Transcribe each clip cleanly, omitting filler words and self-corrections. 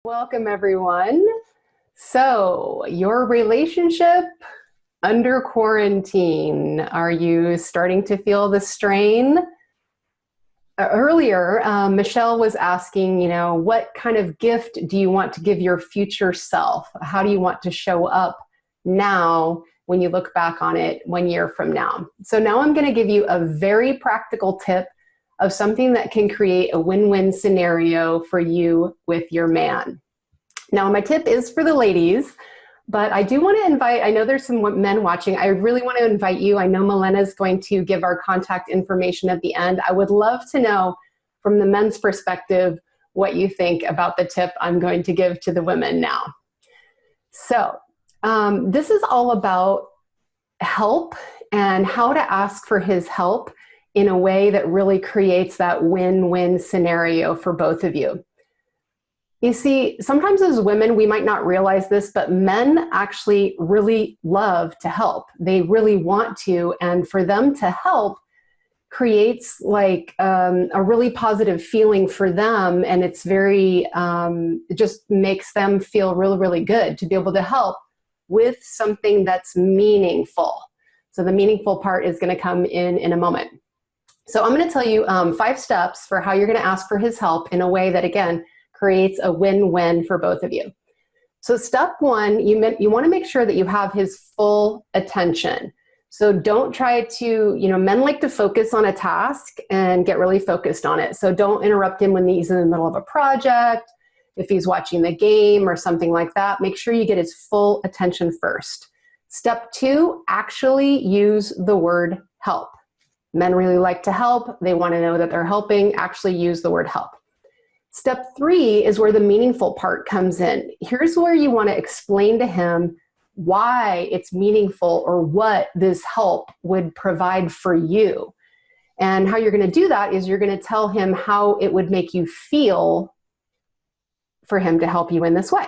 Welcome, everyone. So, your relationship under quarantine. Are you starting to feel the strain? Earlier, Michelle was asking, what kind of gift do you want to give your future self? How do you want to show up now when you look back on it 1 year from now? So now I'm going to give you a very practical tip of something that can create a win-win scenario for you with your man. Now, my tip is for the ladies, but I do want to invite, I know there's some men watching. I really want to invite you. I know Milena is going to give our contact information at the end. I would love to know from the men's perspective what you think about the tip I'm going to give to the women now. So this is all about help and how to ask for his help in a way that really creates that win-win scenario for both of you. You see, sometimes as women, we might not realize this, but men actually really love to help. They really want to, and for them to help creates like a really positive feeling for them, and it's very, it just makes them feel really, really good to be able to help with something that's meaningful. So the meaningful part is going to come in a moment. So I'm going to tell you 5 steps for how you're going to ask for his help in a way that, again, creates a win-win for both of you. So step 1, you want to make sure that you have his full attention. So don't try to, men like to focus on a task and get really focused on it. So don't interrupt him when he's in the middle of a project, if he's watching the game or something like that. Make sure you get his full attention first. Step 2, actually use the word help. Men really like to help. They want to know that they're helping. Actually use the word help. Step 3 is where the meaningful part comes in. Here's where you want to explain to him why it's meaningful or what this help would provide for you. And how you're going to do that is you're going to tell him how it would make you feel for him to help you in this way.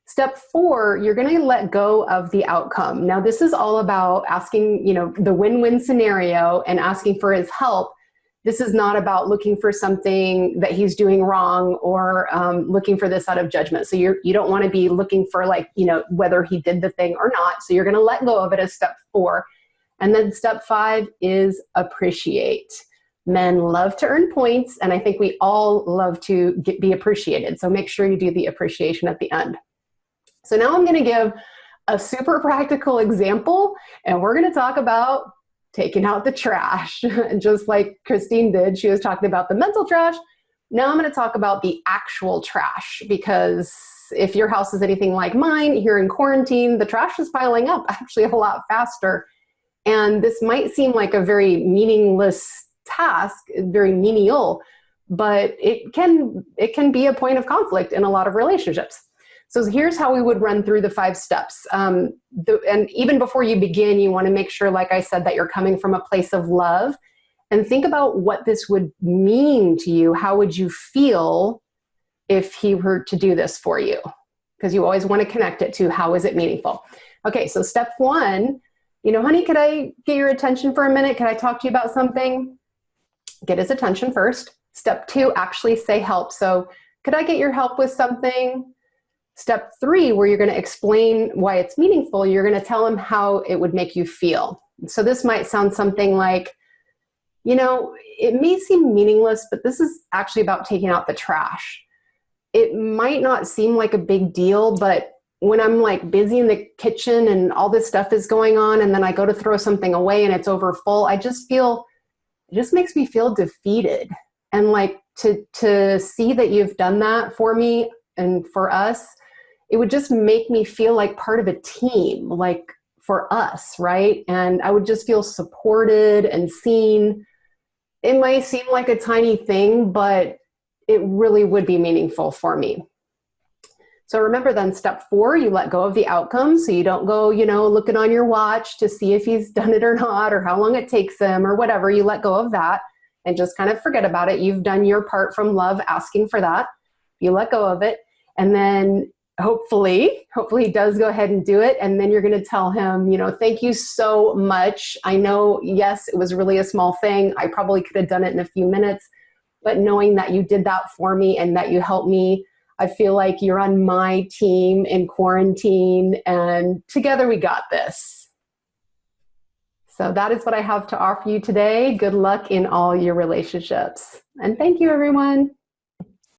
Step 4, you're going to let go of the outcome. Now, this is all about asking, the win-win scenario and asking for his help. This is not about looking for something that he's doing wrong or looking for this out of judgment. So you don't want to be looking for whether he did the thing or not. So you're going to let go of it as step 4. And then step 5 is appreciate. Men love to earn points, and I think we all love to be appreciated. So make sure you do the appreciation at the end. So now I'm going to give a super practical example, and we're going to talk about taking out the trash. Just like Christine did, she was talking about the mental trash. Now I'm going to talk about the actual trash, because if your house is anything like mine, here in quarantine, the trash is piling up actually a lot faster. And this might seem like a very meaningless task, very menial, but it can be a point of conflict in a lot of relationships. So here's how we would run through the 5 steps. And even before you begin, you want to make sure, like I said, that you're coming from a place of love, and think about what this would mean to you. How would you feel if he were to do this for you? Because you always want to connect it to how is it meaningful. Okay, so step 1, honey, could I get your attention for a minute? Can I talk to you about something? Get his attention first. Step 2, actually say help. So could I get your help with something? Step 3, where you're going to explain why it's meaningful, you're going to tell him how it would make you feel. So this might sound something like, it may seem meaningless, but this is actually about taking out the trash. It might not seem like a big deal, but when I'm busy in the kitchen and all this stuff is going on, and then I go to throw something away and it's over full, it just makes me feel defeated. And to see that you've done that for me and for us, it would just make me feel like part of a team, like for us, right? And I would just feel supported and seen. It might seem like a tiny thing, but it really would be meaningful for me. So remember then, step 4, you let go of the outcome. So you don't go, looking on your watch to see if he's done it or not, or how long it takes him or whatever. You let go of that and just kind of forget about it. You've done your part from love, asking for that. You let go of it. And then hopefully he does go ahead and do it. And then you're going to tell him, thank you so much. I know, yes, it was really a small thing. I probably could have done it in a few minutes, but knowing that you did that for me and that you helped me, I feel like you're on my team in quarantine, and together we got this. So that is what I have to offer you today. Good luck in all your relationships. And thank you, everyone.